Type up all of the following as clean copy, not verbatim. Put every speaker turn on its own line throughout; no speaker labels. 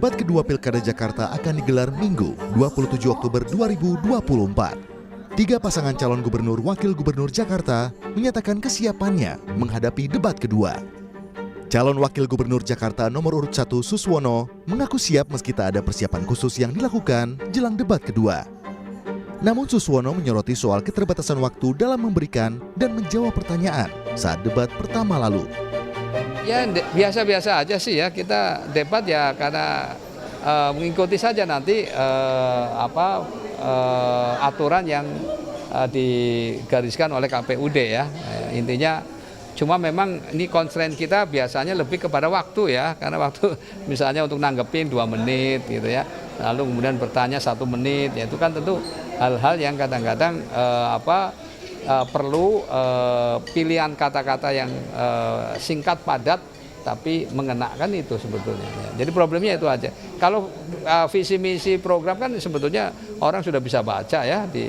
Debat kedua Pilkada Jakarta akan digelar Minggu 27 Oktober 2024. Tiga pasangan calon gubernur wakil gubernur Jakarta menyatakan kesiapannya menghadapi debat kedua. Calon wakil gubernur Jakarta nomor urut 1 Suswono mengaku siap meski tak ada persiapan khusus yang dilakukan jelang debat kedua. Namun Suswono menyoroti soal keterbatasan waktu dalam memberikan dan menjawab pertanyaan saat debat pertama lalu.
Ya biasa-biasa aja sih ya, kita debat ya karena mengikuti saja nanti aturan yang digariskan oleh KPUD ya. Intinya cuma memang ini constraint kita biasanya lebih kepada waktu ya, karena waktu misalnya untuk nanggepin 2 menit gitu ya, lalu kemudian bertanya 1 menit, ya itu kan tentu hal-hal yang kadang-kadang perlu pilihan kata-kata yang singkat padat tapi mengenakan itu sebetulnya. Jadi problemnya itu aja. Kalau visi misi program kan sebetulnya orang sudah bisa baca ya di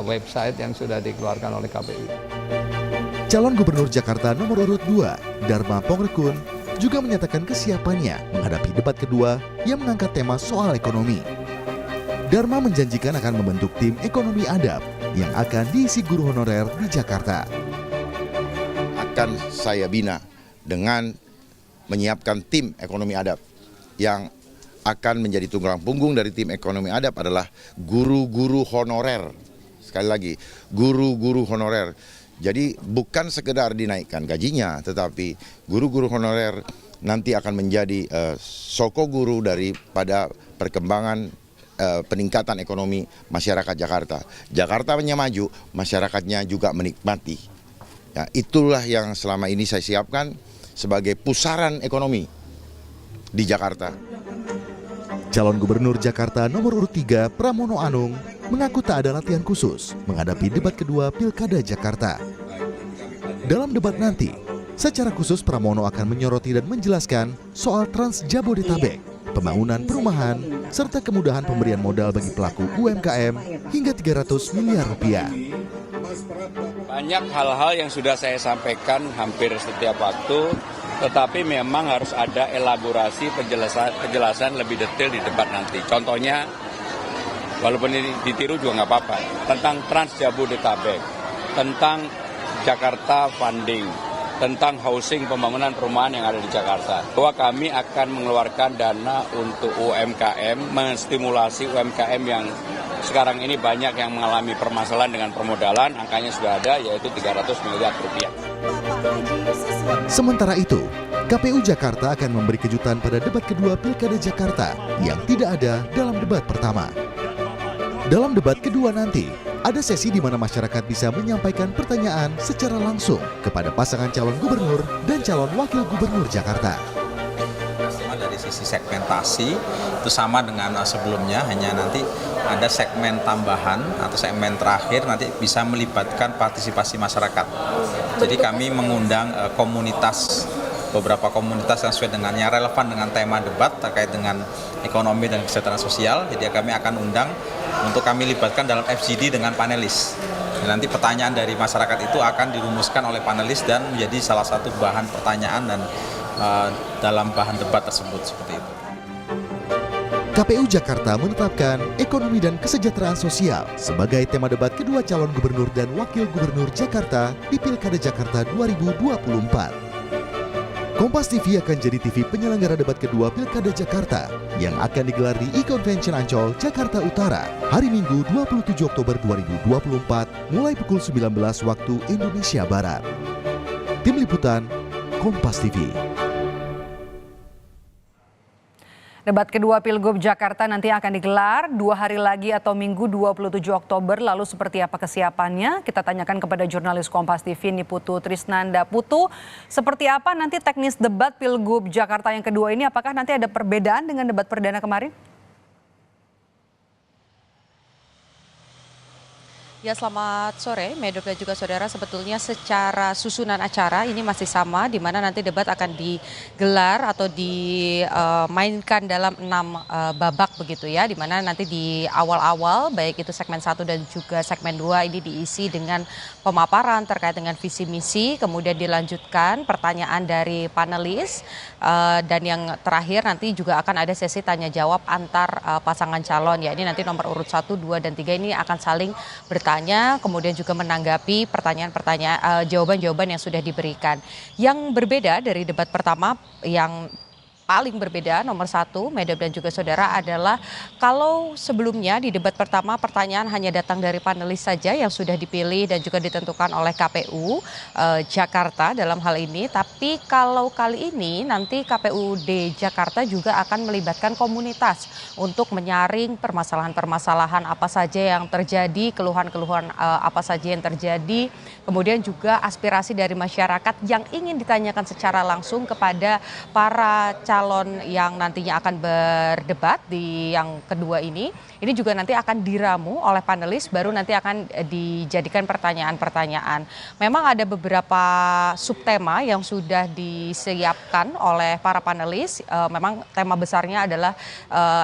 website yang sudah dikeluarkan oleh KPU.
Calon Gubernur Jakarta nomor urut 2, Dharma Pongrekun, juga menyatakan kesiapannya menghadapi debat kedua yang mengangkat tema soal ekonomi. Dharma menjanjikan akan membentuk tim ekonomi adab yang akan diisi guru honorer di Jakarta.
Akan saya bina dengan menyiapkan tim ekonomi adab yang akan menjadi tulang punggung dari tim ekonomi adab adalah guru-guru honorer. Sekali lagi, guru-guru honorer. Jadi bukan sekedar dinaikkan gajinya, tetapi guru-guru honorer nanti akan menjadi soko guru daripada perkembangan peningkatan ekonomi masyarakat Jakarta. Jakartanya maju, masyarakatnya juga menikmati. Ya, itulah yang selama ini saya siapkan sebagai pusaran ekonomi di Jakarta.
Calon Gubernur Jakarta nomor urut 3, Pramono Anung, mengaku tak ada latihan khusus menghadapi debat kedua Pilkada Jakarta. Dalam debat nanti, secara khusus Pramono akan menyoroti dan menjelaskan soal Trans Jabodetabek, pembangunan perumahan, serta kemudahan pemberian modal bagi pelaku UMKM hingga 300 miliar rupiah.
Banyak hal-hal yang sudah saya sampaikan hampir setiap waktu, tetapi memang harus ada elaborasi penjelasan lebih detail di debat nanti. Contohnya, walaupun ini ditiru juga nggak apa-apa, tentang Trans Jabodetabek, tentang Jakarta Funding, tentang housing pembangunan perumahan yang ada di Jakarta. Bahwa kami akan mengeluarkan dana untuk UMKM, menstimulasi UMKM yang sekarang ini banyak yang mengalami permasalahan dengan permodalan, angkanya sudah ada yaitu 300 miliar rupiah.
Sementara itu, KPU Jakarta akan memberi kejutan pada debat kedua Pilkada Jakarta yang tidak ada dalam debat pertama. Dalam debat kedua nanti, ada sesi di mana masyarakat bisa menyampaikan pertanyaan secara langsung kepada pasangan calon gubernur dan calon wakil gubernur Jakarta.
Dari sisi segmentasi itu sama dengan sebelumnya, hanya nanti ada segmen tambahan atau segmen terakhir nanti bisa melibatkan partisipasi masyarakat. Jadi kami mengundang beberapa komunitas yang sesuai dengan yang relevan dengan tema debat terkait dengan ekonomi dan kesejahteraan sosial. Jadi kami akan undang untuk kami libatkan dalam FGD dengan panelis. Dan nanti pertanyaan dari masyarakat itu akan dirumuskan oleh panelis dan menjadi salah satu bahan pertanyaan dan dalam bahan debat tersebut seperti itu.
KPU Jakarta menetapkan ekonomi dan kesejahteraan sosial sebagai tema debat kedua calon gubernur dan wakil gubernur Jakarta di Pilkada Jakarta 2024. Kompas TV akan jadi TV penyelenggara debat kedua Pilkada Jakarta yang akan digelar di E-Convention Ancol, Jakarta Utara, hari Minggu 27 Oktober 2024 mulai pukul 19 waktu Indonesia Barat. Tim Liputan, Kompas TV.
Debat kedua Pilgub Jakarta nanti akan digelar 2 hari lagi atau Minggu 27 Oktober. Lalu seperti apa kesiapannya? Kita tanyakan kepada jurnalis Kompas TV Niputu Trisnanda. Putu, seperti apa nanti teknis debat Pilgub Jakarta yang kedua ini? Apakah nanti ada perbedaan dengan debat perdana kemarin?
Ya, selamat sore, Medok dan juga saudara. Sebetulnya secara susunan acara ini masih sama, di mana nanti debat akan digelar atau dimainkan dalam 6 babak begitu ya, di mana nanti di awal-awal baik itu segmen 1 dan juga segmen 2 ini diisi dengan pemaparan terkait dengan visi misi, kemudian dilanjutkan pertanyaan dari panelis, dan yang terakhir nanti juga akan ada sesi tanya jawab antar pasangan calon ya. Ini nanti nomor urut 1, 2, dan 3 ini akan saling bertanya, kemudian juga menanggapi pertanyaan-pertanyaan, jawaban-jawaban yang sudah diberikan. Yang berbeda dari debat pertama, yang paling berbeda nomor 1, Medok dan juga saudara, adalah kalau sebelumnya di debat pertama pertanyaan hanya datang dari panelis saja yang sudah dipilih dan juga ditentukan oleh KPU Jakarta dalam hal ini, tapi kalau kali ini nanti KPUD Jakarta juga akan melibatkan komunitas untuk menyaring permasalahan-permasalahan apa saja yang terjadi, keluhan-keluhan apa saja yang terjadi, kemudian juga aspirasi dari masyarakat yang ingin ditanyakan secara langsung kepada para calon yang nantinya akan berdebat di yang kedua ini juga nanti akan diramu oleh panelis, baru nanti akan dijadikan pertanyaan-pertanyaan. Memang ada beberapa subtema yang sudah disiapkan oleh para panelis. Memang tema besarnya adalah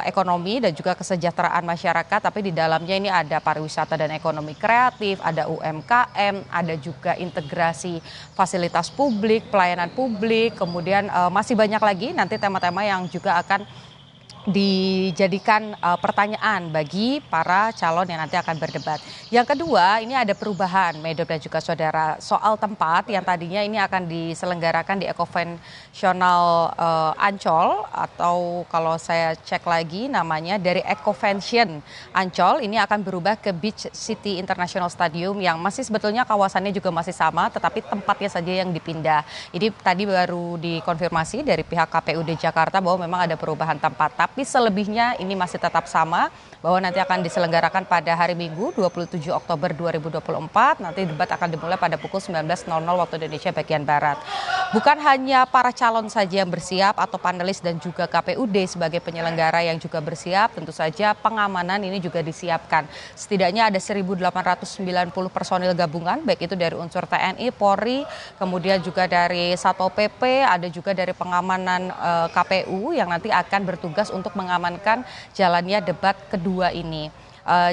ekonomi dan juga kesejahteraan masyarakat, tapi di dalamnya ini ada pariwisata dan ekonomi kreatif, ada UMKM, ada juga integrasi fasilitas publik, pelayanan publik, kemudian masih banyak lagi nanti tema-tema yang juga akan dijadikan pertanyaan bagi para calon yang nanti akan berdebat. Yang kedua, ini ada perubahan, Medok dan juga saudara, soal tempat yang tadinya ini akan diselenggarakan di Ecoventional Ancol, atau kalau saya cek lagi namanya dari Ecovention Ancol, ini akan berubah ke Beach City International Stadium yang masih sebetulnya kawasannya juga masih sama, tetapi tempatnya saja yang dipindah. Ini tadi baru dikonfirmasi dari pihak KPUD Jakarta bahwa memang ada perubahan tempat. Tapi selebihnya ini masih tetap sama, bahwa nanti akan diselenggarakan pada hari Minggu 27 Oktober 2024. Nanti debat akan dimulai pada pukul 19.00 waktu Indonesia bagian Barat. Bukan hanya para calon saja yang bersiap atau panelis dan juga KPUD sebagai penyelenggara yang juga bersiap, tentu saja pengamanan ini juga disiapkan. Setidaknya ada 1.890 personil gabungan, baik itu dari unsur TNI, Polri, kemudian juga dari Satpol PP, ada juga dari pengamanan KPU yang nanti akan bertugas untuk mengamankan jalannya debat kedua ini.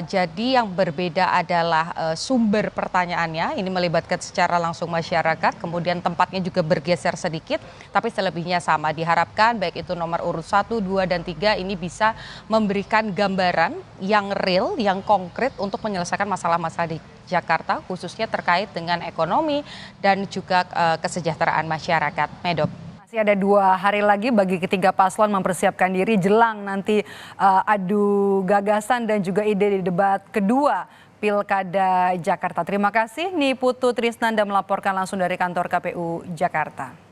Jadi yang berbeda adalah sumber pertanyaannya, ini melibatkan secara langsung masyarakat, kemudian tempatnya juga bergeser sedikit, tapi selebihnya sama. Diharapkan baik itu nomor urut 1, 2, dan 3 ini bisa memberikan gambaran yang real, yang konkret untuk menyelesaikan masalah-masalah di Jakarta, khususnya terkait dengan ekonomi dan juga kesejahteraan masyarakat. Medok.
Masih ada 2 hari lagi bagi ketiga paslon mempersiapkan diri jelang nanti adu gagasan dan juga ide di debat kedua Pilkada Jakarta. Terima kasih Niputu Trisnanda melaporkan langsung dari kantor KPU Jakarta.